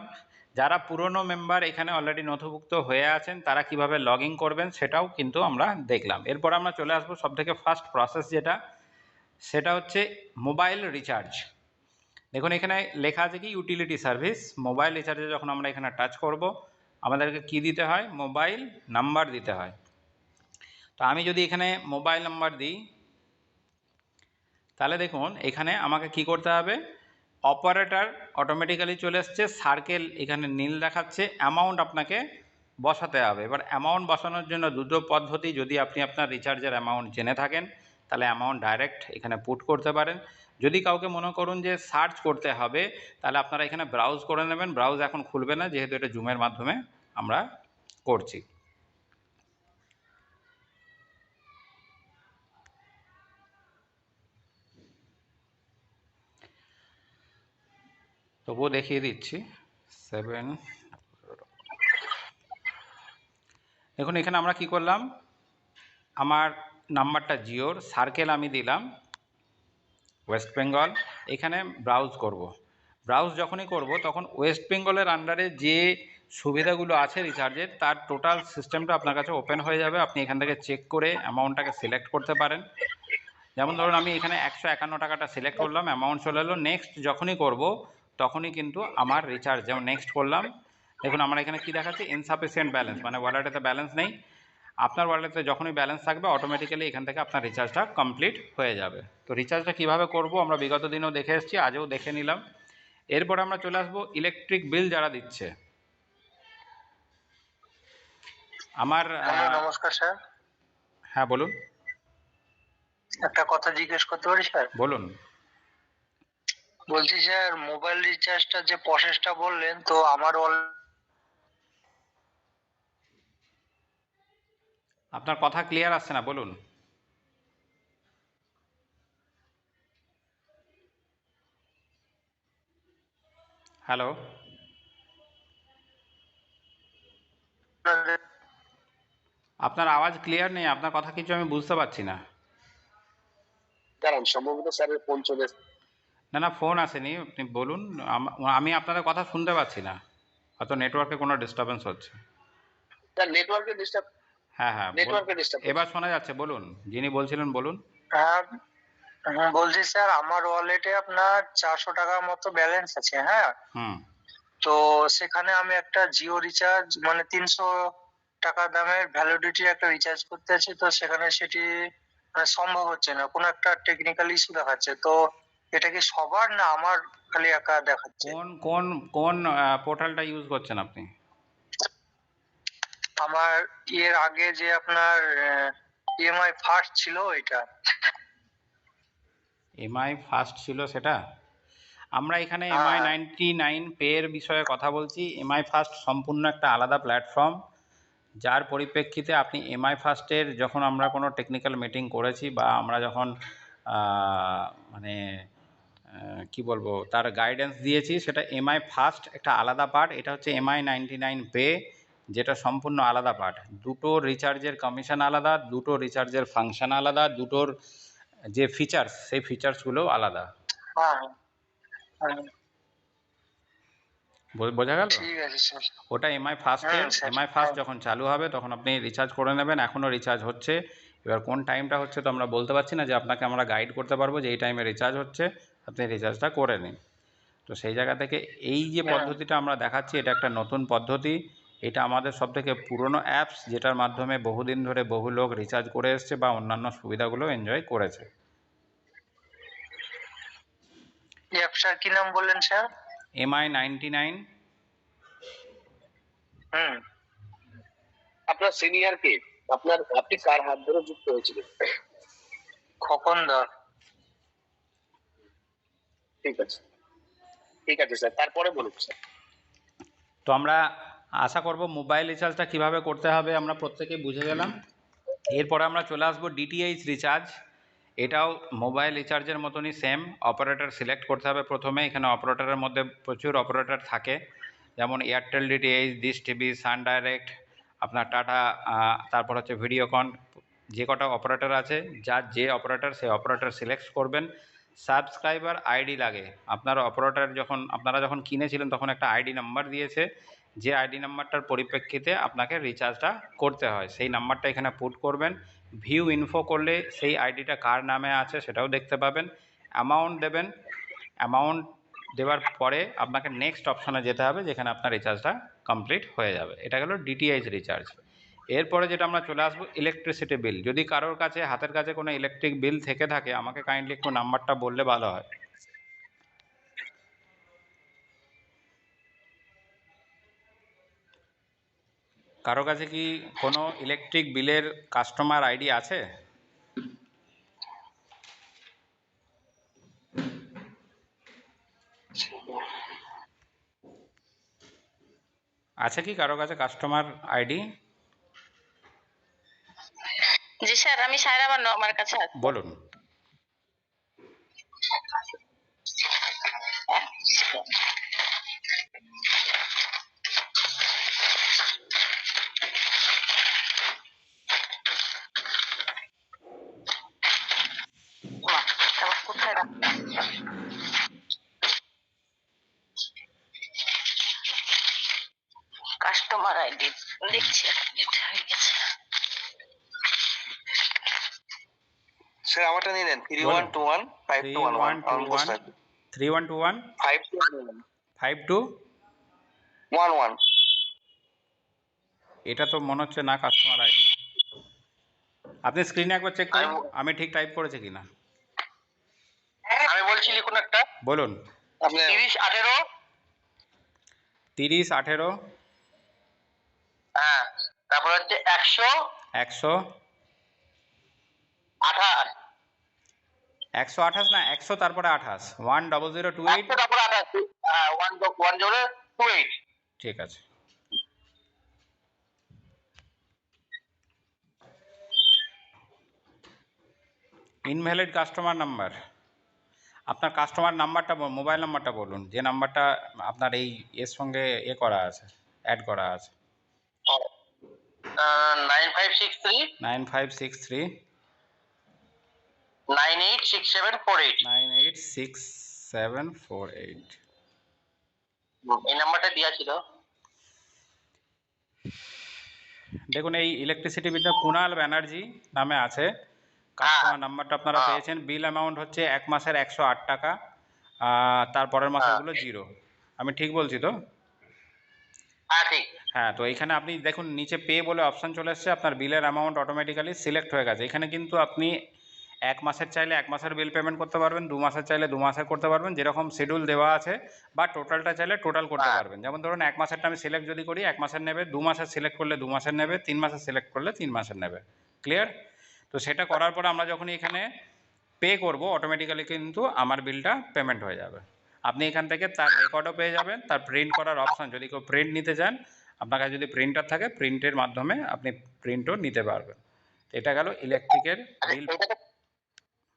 যারা পুরনো মেম্বার এখানে অলরেডি নথিভুক্ত হয়ে আছেন তারা কিভাবে লগ ইন করবেন সেটাও কিন্তু আমরা দেখলাম। এরপর আমরা চলে আসবো সবথেকে ফার্স্ট প্রসেস যেটা, সেটা হচ্ছে মোবাইল রিচার্জ। দেখুন এখানে লেখা আছে কি ইউটিলিটি সার্ভিস। মোবাইল রিচার্জে যখন আমরা এখানে টাচ করব আমাদেরকে কি দিতে হয়, মোবাইল নাম্বার দিতে হয়। তো আমি যদি এখানে মোবাইল নাম্বার দিই তাহলে দেখুন এখানে আমাকে কি করতে হবে, অপারেটর অটোমেটিক্যালি চলে এসছে, সার্কেল এখানে নীল দেখাচ্ছে, অ্যামাউন্ট আপনাকে বসাতে হবে। এবার অ্যামাউন্ট বসানোর জন্য দুটো পদ্ধতি, যদি আপনি আপনার রিচার্জের অ্যামাউন্ট জেনে থাকেন তাহলে অ্যামাউন্ট ডাইরেক্ট এখানে পুট করতে পারেন। যদি কাউকে মনে করুন যে সার্চ করতে হবে, তাহলে আপনারা এখানে ব্রাউজ করে নেবেন। ব্রাউজ এখন খুলবে না, যেহেতু এটা জুমের মাধ্যমে আমরা করছি। তবুও দেখিয়ে দিচ্ছি 7। দেখুন এখানে আমরা কি করলাম, আমার নাম্বারটা জিওর, সার্কেল আমি দিলাম ওয়েস্ট বেঙ্গল। এখানে ব্রাউজ করব। ব্রাউজ যখনই করব তখন ওয়েস্ট বেঙ্গলের আন্ডারে যে সুবিধাগুলো আছে রিচার্জের, তার টোটাল সিস্টেমটা আপনার কাছে ওপেন হয়ে যাবে। আপনি এখান থেকে চেক করে অ্যামাউন্টটাকে সিলেক্ট করতে পারেন। যেমন ধরুন আমি এখানে 151 টাকাটা সিলেক্ট করলাম, অ্যামাউন্ট চলে এলো। নেক্সট যখনই করব তখনই কিন্তু আমার রিচার্জ, যেমন নেক্সট করলাম, দেখুন আমার এখানে কি দেখাচ্ছে, ইনসাফিসিয়েন্ট ব্যালেন্স, মানে ওয়ালেটেতে ব্যালেন্স নেই। আপনার ওয়ালেটে যখনই ব্যালেন্স থাকবে অটোমেটিক্যালি এখান থেকে আপনার রিচার্জটা কমপ্লিট হয়ে যাবে। তো রিচার্জটা কীভাবে করব আমরা বিগত দিনেও দেখে এসেছি, আজও দেখে নিলাম। এরপর আমরা চলে আসবো ইলেকট্রিক বিল যারা দিচ্ছে। আমার নমস্কার স্যার। হ্যাঁ বলুন। একটা কথা জিজ্ঞেস করতে পারি স্যার? বলুন। বলছি স্যার, মোবাইল রিচার্জটা যে প্রসেসটা বললেন, তো আমার আপনার কথা ক্লিয়ার আসছে না, বলুন। হ্যালো, আপনার আওয়াজ ক্লিয়ার নেই, আপনার কথা কিছু আমি বুঝতে পারছি না। কারণ সম্ভবত স্যারের ফোন চলে এসেছে। না না, ফোন আসেনি, আপনি বলুন। আমি আপনাদের কথা শুনতে পাচ্ছি না, হয়তো নেটওয়ার্কে কোনো ডিস্টারবেন্স হচ্ছে। স্যার নেটওয়ার্কে ডিস্টার্ব, হ্যাঁ হ্যাঁ, নেটওয়ার্কে ডিস্টার্ব। এবার শোনা যাচ্ছে, বলুন। যিনি বলছিলেন বলুন। হ্যাঁ, বলছি স্যার, আমার ওয়ালেটে আপনার 400 টাকার মতো ব্যালেন্স আছে। হ্যাঁ, হুম। তো সেখানে আমি একটা জিও রিচার্জ, মানে 300 টাকা দামের ভ্যালিডিটির একটা রিচার্জ করতে আছি। তো সেখানে সেটি সম্ভব হচ্ছে না, কোনো একটা টেকনিক্যাল ইস্যু দেখাচ্ছে। তো এটা কি সবার, না আমার খালি একা দেখাচ্ছে? কোন কোন কোন পোর্টালটা ইউজ করছেন আপনি? আমার এর আগে যে আপনার ইএমআই ফার্স্ট ছিল ওইটা। এমআই ফার্স্ট ছিল সেটা? আমরা এখানে এমআই 99 পের বিষয়ে কথা বলছি। এমআই ফার্স্ট সম্পূর্ণ একটা আলাদা প্ল্যাটফর্ম, যার পরিপ্রেক্ষিতে আপনি এমআই ফার্স্টের যখন আমরা কোনো টেকনিক্যাল মিটিং করেছি বা আমরা যখন মানে কি বলবো তার গাইডেন্স দিয়েছি, সেটা এমআই ফার্স্ট একটা আলাদা পার্ট, এটা হচ্ছে এমআই 99 পে, যেটা সম্পূর্ণ আলাদা পার্ট। দুটো রিচার্জের কমিশন আলাদা, দুটো রিচার্জের ফাংশন আলাদা, দুটোর যে ফিচার্স সেই ফিচার্সগুলো আলাদা। হ্যাঁ, হ্যাঁ, বোঝা গেল? ঠিক আছে স্যার। ওটা এমআই ফার্স্টের। এমআই ফার্স্ট যখন চালু হবে তখন আপনি রিচার্জ করে নেবেন। এখনও রিচার্জ হচ্ছে। এবার কোন টাইমটা হচ্ছে তো আমরা বলতে পারছি না, যে আপনাকে আমরা গাইড করতে পারবো যে এই টাইমে রিচার্জ হচ্ছে, আপনি রিচার্জটা করে নিন। তো সেই জায়গা থেকে এই যে পদ্ধতিটা আমরা দেখাচ্ছি, এটা একটা নতুন পদ্ধতি। এটা আমাদের সবথেকে পুরনো অ্যাপস, যেটার মাধ্যমে বহুদিন ধরে বহু লোক রিচার্জ করে এসছে বা অন্যান্য সুবিধাগুলো এনজয় করেছে। এই অ্যাপটার কি নাম বললেন স্যার? এমআই 99। আপনার সিনিয়র কে? আপনি কার হাত ধরে যুক্ত হয়েছিলেন? খোকন দা। ঠিক আছে, ঠিক আছে স্যার, তারপরে বলুন স্যার। তো আমরা আশা করব মোবাইল রিচার্জটা কিভাবে করতে হবে আমরা প্রত্যেকেই বুঝে গেলাম। এরপরে আমরা চলে আসবো ডিটিএইচ রিচার্জ। এটাও মোবাইল রিচার্জের মতনই সেম। অপারেটর সিলেক্ট করতে হবে প্রথমে। এখানে অপারেটরের মধ্যে প্রচুর অপারেটর থাকে, যেমন এয়ারটেল ডিটিএইচ, ডিশ টিভি, সান ডাইরেক্ট, আপনার টাটা, তারপর হচ্ছে ভিডিওকন। যে কটা অপারেটর আছে, যার যে অপারেটর সেই অপারেটর সিলেক্ট করবেন। সাবস্ক্রাইবার আইডি লাগে। আপনারা যখন কিনেছিলেন তখন একটা আইডি নাম্বার দিয়েছে, যে আইডি নাম্বারটার পরিপ্রেক্ষিতে আপনাকে রিচার্জটা করতে হয়, সেই নাম্বারটা এখানে পুট করবেন। ভিউ ইনফো করলে সেই আইডিটা কার নামে আছে সেটাও দেখতে পাবেন। অ্যামাউন্ট দেবেন। অ্যামাউন্ট দেওয়ার পরে আপনাকে নেক্সট অপশানে যেতে হবে, যেখানে আপনার রিচার্জটা কমপ্লিট হয়ে যাবে। এটা গেল ডিটিএইচ রিচার্জ। এরপরে যেটা আমরা চলে আসবো ইলেকট্রিসিটি বিল। যদি কারোর কাছে হাতের কাছে কোনো ইলেকট্রিক বিল থেকে থাকে, আমাকে কাইন্ডলি একটু নাম্বারটা বললে ভালো হয়। কারো কাছে কি কোনো ইলেকট্রিক বিলের কাস্টমার আইডি আছে? আছে কি কারো কাছে কাস্টমার আইডি? জি স্যার, আমি সায়রা বানু, আমার কাছে আছে। বলুন। কোথায় রাখলাম? কাস্টমার আইডি দেখছি, এটা হয়ে গেছে। স্যার আমারটা নিলেন 3121 5211 3121 5211 এটা তো মনে হচ্ছে না কাস্টমার আইডি। আপনি স্ক্রিনে একবার চেক করুন আমি ঠিক টাইপ করেছি কিনা। আমি বলছি লিখুন একটা। বলুন। আপনি 3018 3018 হ্যাঁ, তারপর হচ্ছে 100 128 128 না 100 তারপরে 28 10028। তারপর 28 1028। ঠিক আছে। Invalid customer number. আপনার কাস্টমার নাম্বারটা মোবাইল নাম্বারটা বলুন, যে নাম্বারটা আপনার এই এর সঙ্গে করা আছে, অ্যাড করা আছে। 9563 9563 986748। 986748 এই নাম্বারটা দেওয়া ছিল। দেখুন এই ইলেকট্রিসিটি বিল কুণাল ব্যানার্জি নামে আছে, কাস্টমার নাম্বারটা আপনারা পেয়েছেন। বিল অ্যামাউন্ট হচ্ছে এক মাসের 108 টাকা, তারপরের মাসেরগুলো 0। আমি ঠিক বলছি তো? হ্যাঁ ঠিক। হ্যাঁ, তো এখানে আপনি দেখুন নিচে পে বলে অপশান চলে এসছে, আপনার বিলের অ্যামাউন্ট অটোমেটিক্যালি সিলেক্ট হয়ে গেছে। এখানে কিন্তু আপনি এক মাসের চাইলে এক মাসের বিল পেমেন্ট করতে পারবেন, 2 মাসের চাইলে 2 মাসের করতে পারবেন, যেরকম শিডিউল দেওয়া আছে, বা টোটালটা চাইলে টোটাল করতে পারবেন। যেমন ধরুন এক মাসেরটা আমি সিলেক্ট যদি করি 1 মাসের নেবে, 2 মাসের সিলেক্ট করলে 2 মাসের নেবে, 3 মাসের সিলেক্ট করলে 3 মাসের নেবে। ক্লিয়ার? তো সেটা করার পরে আমরা যখনই এখানে পে করব অটোমেটিক্যালি কিন্তু আমার বিলটা পেমেন্ট হয়ে যাবে। আপনি এখান থেকে তার রেকর্ডও পেয়ে যাবেন, তার প্রিন্ট করার অপশান, যদি কেউ প্রিন্ট নিতে চান আপনার কাছে যদি প্রিন্টার থাকে প্রিন্টের মাধ্যমে আপনি প্রিন্টও নিতে পারবেন। এটা গেল ইলেকট্রিকের বিল।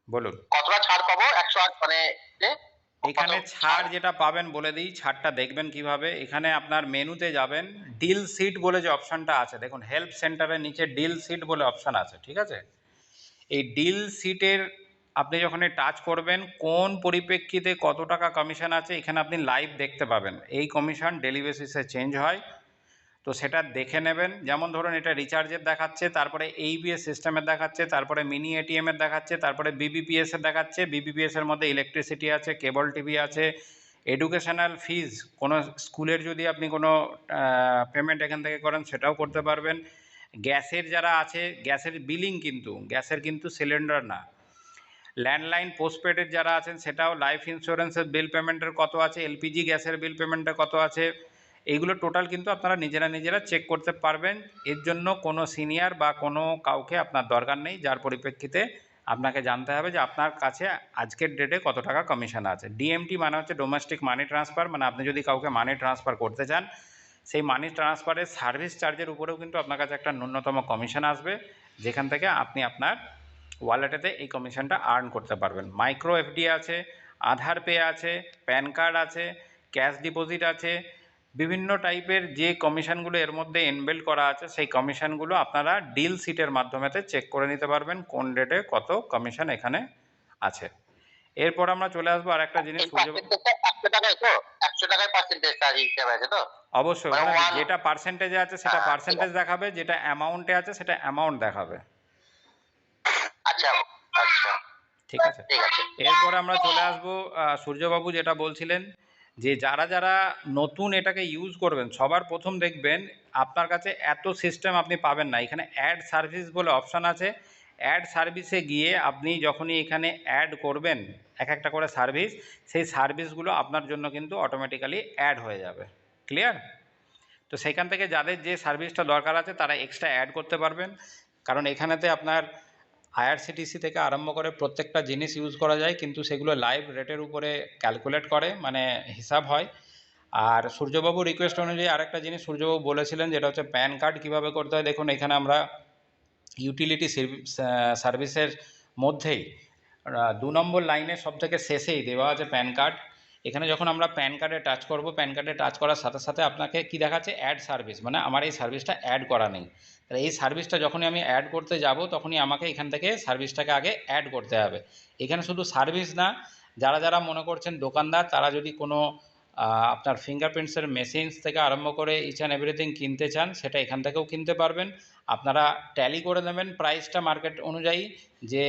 বলুন। কতটা ছাড় পাবো? 108 মানে এখানে ছাড় যেটা পাবেন বলে দিই, ছাড়টা দেখবেন কিভাবে। এখানে আপনার মেনুতে যাবেন, ডিল সিট বলে যে অপশানটা আছে, দেখুন হেল্প সেন্টারের নিচে ডিল সিট বলে অপশান আছে, ঠিক আছে? এই ডিল সিটের আপনি যখন টাচ করবেন কোন পরিপ্রেক্ষিতে কত টাকা কমিশন আছে এখানে আপনি লাইভ দেখতে পাবেন। এই কমিশন ডেলি বেসিসে চেঞ্জ হয়, তো সেটা দেখে নেবেন। যেমন ধরুন এটা রিচার্জের দেখাচ্ছে, তারপরে এইবিএস সিস্টেমের দেখাচ্ছে, তারপরে মিনি এটিএমের দেখাচ্ছে, তারপরে বিবিপিএসের দেখাচ্ছে। বিবিপিএসের মধ্যে ইলেকট্রিসিটি আছে, কেবল টিভি আছে, এডুকেশনাল ফিজ, কোনো স্কুলের যদি আপনি কোনো পেমেন্ট এখান থেকে করেন সেটাও করতে পারবেন। গ্যাসের যারা আছে গ্যাসের বিলিং, কিন্তু গ্যাসের কিন্তু সিলিন্ডার না। ল্যান্ডলাইন পোস্টপেডের যারা আছেন সেটাও, লাইফ ইন্স্যুরেন্সের বিল পেমেন্টের কত আছে, এলপিজি গ্যাসের বিল পেমেন্টের কত আছে, এইগুলো টোটাল কিন্তু আপনারা নিজেরা চেক করতে পারবেন। এর জন্য কোনো সিনিয়র বা কোনো কাউকে আপনার দরকার নেই, যার পরিপ্রেক্ষিতে আপনাকে জানতে হবে যে আপনার কাছে আজকের ডেটে কত টাকা কমিশন আছে। ডিএমটি মানে হচ্ছে ডোমেস্টিক মানি ট্রান্সফার, মানে আপনি যদি কাউকে মানি ট্রান্সফার করতে চান সেই মানি ট্রান্সফারের সার্ভিস চার্জের উপরেও কিন্তু আপনার কাছে একটা ন্যূনতম কমিশন আসবে, যেখান থেকে আপনি আপনার ওয়ালেটেতে এই কমিশনটা আর্ন করতে পারবেন। মাইক্রো এফডি আছে, আধার পে আছে, প্যান কার্ড আছে, ক্যাশ ডিপোজিট আছে, বিভিন্ন টাইপের যে কমিশনগুলো এর মধ্যে ইনবিল্ড করা আছে সেই কমিশনগুলো আপনারা ডিল সিটের মাধ্যমেতে চেক করে নিতে পারবেন কোন ডেটে কত কমিশন এখানে আছে। এরপর আমরা চলে আসবো আর একটা জিনিস। 100 টাকায় তো 100 টাকায় পার্সেন্টেজ চার্জ হিসাবে আছে তো? অবশ্যই যেটা পার্সেন্টেজে আছে সেটা পার্সেন্টেজ দেখাবে, যেটা অ্যামাউন্টে আছে সেটা অ্যামাউন্ট দেখাবে। আচ্ছা আচ্ছা, ঠিক আছে। এরপরে আমরা চলে আসবো সূর্যবাবু যেটা বলছিলেন যে যারা নতুন এটাকে ইউজ করবেন সবার প্রথম দেখবেন আপনার কাছে এত সিস্টেম আপনি পাবেন না। এখানে অ্যাড সার্ভিস বলে অপশান আছে, অ্যাড সার্ভিসে গিয়ে আপনি যখনই এখানে অ্যাড করবেন এক একটা করে সার্ভিস, সেই সার্ভিসগুলো আপনার জন্য কিন্তু অটোমেটিক্যালি অ্যাড হয়ে যাবে। ক্লিয়ার? তো সেখান থেকে যাদের যে সার্ভিসটা দরকার আছে তারা এক্সট্রা অ্যাড করতে পারবেন, কারণ এখানেতে আপনার আইআরসিটিসি থেকে আরম্ভ করে প্রত্যেকটা জিনিস ইউজ করা যায়, কিন্তু সেগুলো লাইভ রেটের উপরে ক্যালকুলেট করে, মানে হিসাব হয়। আর সূর্যবাবু রিকোয়েস্ট অনুযায়ী আরেকটা জিনিস সূর্যবাবু বলেছিলেন, যেটা হচ্ছে প্যান কার্ড কীভাবে করতে হয়। দেখুন এখানে আমরা ইউটিলিটি সার্ভিসের মধ্যেই 2 নম্বর লাইনের সবথেকে শেষেই দেওয়া আছে প্যান কার্ড। এখানে যখন আমরা প্যান কার্ডে টাচ করব, প্যান কার্ডে টাচ করার সাথে সাথে আপনাকে কি দেখাচ্ছে, অ্যাড সার্ভিস, মানে আমার এই সার্ভিসটা অ্যাড করা নেই। তাহলে এই সার্ভিসটা যখনই আমি অ্যাড করতে যাব তখনই আমাকে এখান থেকে সার্ভিসটাকে আগে অ্যাড করতে হবে। এখানে শুধু সার্ভিস না, যারা যারা মনে করছেন দোকানদার, তারা যদি কোনো আপনার ফিঙ্গারপ্রিন্টসের মেশিনস থেকে আরম্ভ করে ইচ অ্যান্ড এভরিথিং কিনতে চান, সেটা এখান থেকেও কিনতে পারবেন। আপনারা ট্যালি করে নেবেন প্রাইসটা মার্কেট অনুযায়ী, যে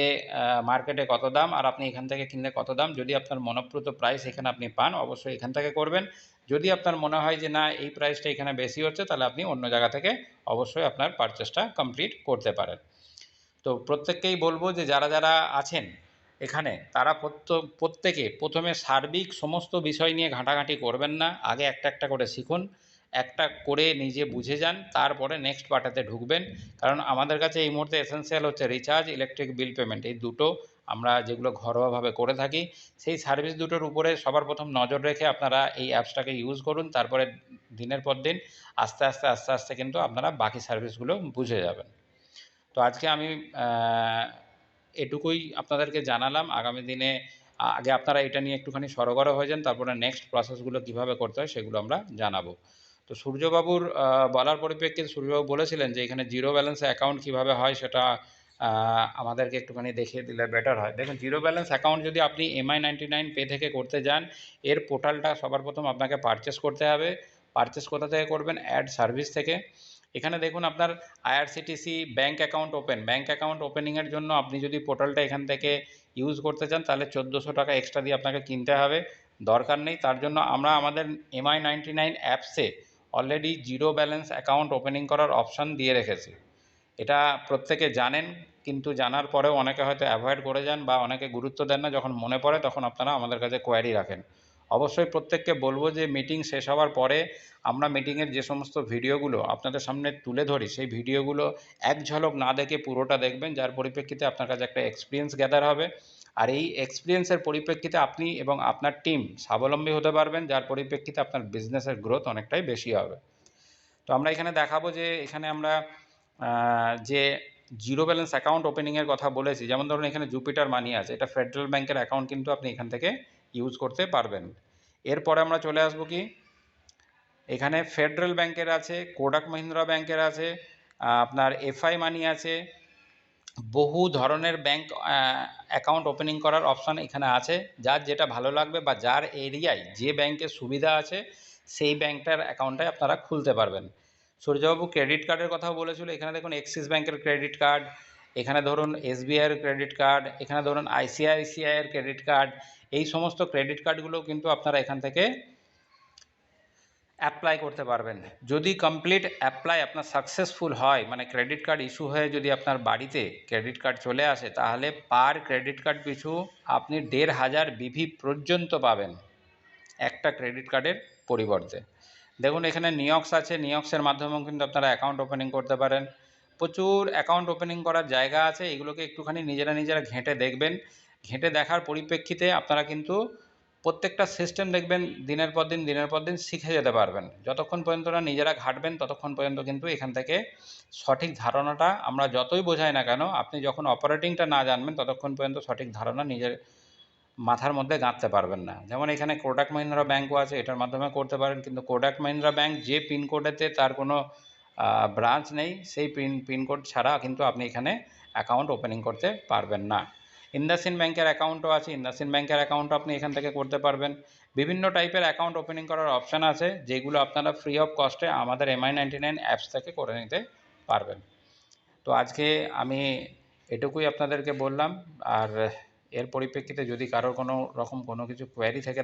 মার্কেটে কত দাম আর আপনি এখান থেকে কিনলে কত দাম। যদি আপনার মনপ্রত প্রাইস এখানে আপনি পান, অবশ্যই এখান থেকে করবেন। যদি আপনার মনে হয় যে না এই প্রাইসটা এখানে বেশি হচ্ছে, তাহলে আপনি অন্য জায়গা থেকে অবশ্যই আপনার পারচেসটা কমপ্লিট করতে পারেন। তো প্রত্যেককেই বলবো যে যারা যারা আছেন এখানে, তারা প্রত্যেকে প্রথমে সার্বিক সমস্ত বিষয় নিয়ে ঘাঁটাঘাঁটি করবেন না, আগে একটা একটা করে শিখুন, একটা করে নিজে বুঝে যান, তারপরে নেক্সট পার্টাতে ঢুকবেন। কারণ আমাদের কাছে এই মুহূর্তে এসেনশিয়াল হচ্ছে রিচার্জ, ইলেকট্রিক বিল পেমেন্ট, এই দুটো আমরা যেগুলো ঘরোয়াভাবে করে থাকি। সেই সার্ভিস দুটোর উপরে সবার প্রথম নজর রেখে আপনারা এই অ্যাপসটাকে ইউজ করুন, তারপরে দিনের পর দিন আস্তে আস্তে আস্তে আস্তে কিন্তু আপনারা বাকি সার্ভিসগুলো বুঝে যাবেন। তো আজকে আমি এটুকুই আপনাদেরকে জানালাম। আগামী দিনে আগে আপনারা এটা নিয়ে একটুখানি সরগর হয়ে যান, তারপরে নেক্সট প্রসেসগুলো কীভাবে করতে হয় সেগুলো আমরা জানাবো। তো সূর্যবাবুর বলার পরিপ্রেক্ষিতে সূর্যবাবু বলেছিলেন যে এখানে জিরো ব্যালেন্সে অ্যাকাউন্ট কীভাবে হয় সেটা আমাদেরকে একটুখানি দেখিয়ে দিলে বেটার হয়। দেখুন, জিরো ব্যালেন্স অ্যাকাউন্ট যদি আপনি MI99 পে থেকে করতে যান, এর পোর্টালটা সবার প্রথম আপনাকে পারচেস করতে হবে। পারচেস কোথা থেকে করবেন? অ্যাড সার্ভিস থেকে। এখানে দেখুন আপনার IRCTC bank account open, bank account ওপেনিংয়ের জন্য আপনি যদি পোর্টালটা এখান থেকে ইউজ করতে চান, তাহলে 1400 টাকা এক্সট্রা দিয়ে আপনাকে কিনতে হবে, দরকার নেই। তার জন্য আমরা আমাদের MI99 অ্যাপসে already zero balance account opening করার অপশান দিয়ে রেখেছি। এটা প্রত্যেকে জানেন, কিন্তু জানার পরেও অনেকে হয়তো অ্যাভয়েড করে যান বা অনেকে গুরুত্ব দেন না। যখন মনে পড়ে তখন আপনারা আমাদের কাছে কোয়ারি রাখেন। অবশ্যই প্রত্যেককে বলবো যে মিটিং শেষ হওয়ার পরে আমরা মিটিংয়ের যে সমস্ত ভিডিওগুলো আপনাদের সামনে তুলে ধরি, সেই ভিডিওগুলো এক ঝলক না দেখে পুরোটা দেখবেন, যার পরিপ্রেক্ষিতে আপনার কাছে একটা এক্সপিরিয়েন্স গ্যাদার হবে। আর এই এক্সপিরিয়েন্সের পরিপ্রেক্ষিতে আপনি এবং আপনার টিম স্বাবলম্বী হতে পারবেন, যার পরিপ্রেক্ষিতে আপনার বিজনেসের গ্রোথ অনেকটাই বেশি হবে। তো আমরা এখানে দেখাবো যে এখানে আমরা যে জিরো ব্যালেন্স অ্যাকাউন্ট ওপেনিংয়ের কথা বলেছি, যেমন ধরুন এখানে জুপিটার মানি আছে, এটা ফেডারেল ব্যাংকের অ্যাকাউন্ট, কিন্তু আপনি এখান থেকে ইউজ করতে পারবেন। এরপরে আমরা চলে আসবো কি, এখানে ফেডারেল ব্যাংকের আছে, কোটাক মহিন্দ্রা ব্যাংকের আছে, আপনার FI মানি আছে, বহু ধরনের ব্যাংক অ্যাকাউন্ট ওপেনিং করার অপশান এখানে আছে। যার যেটা ভালো লাগবে বা যার এরিয়ায় যে ব্যাংকের সুবিধা আছে সেই ব্যাংকটার অ্যাকাউন্টটাই আপনারা খুলতে পারবেন। সূর্যবাবু ক্রেডিট কার্ডের কথাও বলেছিল। এখানে দেখুন এক্সিস ব্যাংকের ক্রেডিট কার্ড, এখানে ধরুন SBIয়ের ক্রেডিট কার্ড, এখানে ধরুন ICICIয়ের ক্রেডিট কার্ড, এই সমস্ত ক্রেডিট কার্ডগুলো কিন্তু আপনারা এখান থেকে অ্যাপ্লাই করতে পারবেন। যদি কমপ্লিট অ্যাপ্লাই আপনার সাকসেসফুল হয়, মানে ক্রেডিট কার্ড ইস্যু হয়ে যদি আপনার বাড়িতে ক্রেডিট কার্ড চলে আসে, তাহলে পার ক্রেডিট কার্ড পিছু আপনি 1500 BV পর্যন্ত পাবেন একটা ক্রেডিট কার্ডের পরিবর্তে। দেখুন এখানে নিয়ক্স আছে, নিয়ক্সের মাধ্যমেও কিন্তু আপনারা অ্যাকাউন্ট ওপেনিং করতে পারেন। প্রচুর অ্যাকাউন্ট ওপেনিং করার জায়গা আছে, এগুলোকে একটুখানি নিজেরা ঘেঁটে দেখবেন। ঘেঁটে দেখার পরিপ্রেক্ষিতে আপনারা কিন্তু প্রত্যেকটা সিস্টেম দেখবেন দিনের পর দিন শিখে যেতে পারবেন। যতক্ষণ পর্যন্ত না নিজেরা ঘাঁটবেন ততক্ষণ পর্যন্ত কিন্তু এখান থেকে সঠিক ধারণাটা আমরা যতই বোঝাই না কেন, আপনি যখন অপারেটিংটা না জানবেন ততক্ষণ পর্যন্ত সঠিক ধারণা নিজের মাথার মধ্যে গাঁথতে পারবেন না। যেমন এখানে কোটাক মহিন্দ্রা ব্যাঙ্কও আছে, এটার মাধ্যমে করতে পারেন, কিন্তু কোটাক মহিন্দ্রা ব্যাঙ্ক যে পিনকোডেতে তার কোনো ব্রাঞ্চ নেই, সেই পিনকোড ছাড়া কিন্তু আপনি এখানে অ্যাকাউন্ট ওপেনিং করতে পারবেন না। ইন্দাসিন ব্যাংকের অ্যাকাউন্টও আছে, ইন্দাসিন ব্যাংকের অ্যাকাউন্টও আপনি এখান থেকে করতে পারবেন। বিভিন্ন টাইপের অ্যাকাউন্ট ওপেনিং করার অপশান আছে, যেগুলো আপনারা ফ্রি অফ কস্টে আমাদের MI99 অ্যাপস থেকে করে নিতে পারবেন। তো আজকে আমি এটুকুই আপনাদেরকে বললাম। আর এর পরিপ্রেক্ষিতে যদি কারোর কোনো রকম কোনো কিছু কোয়ারি থেকে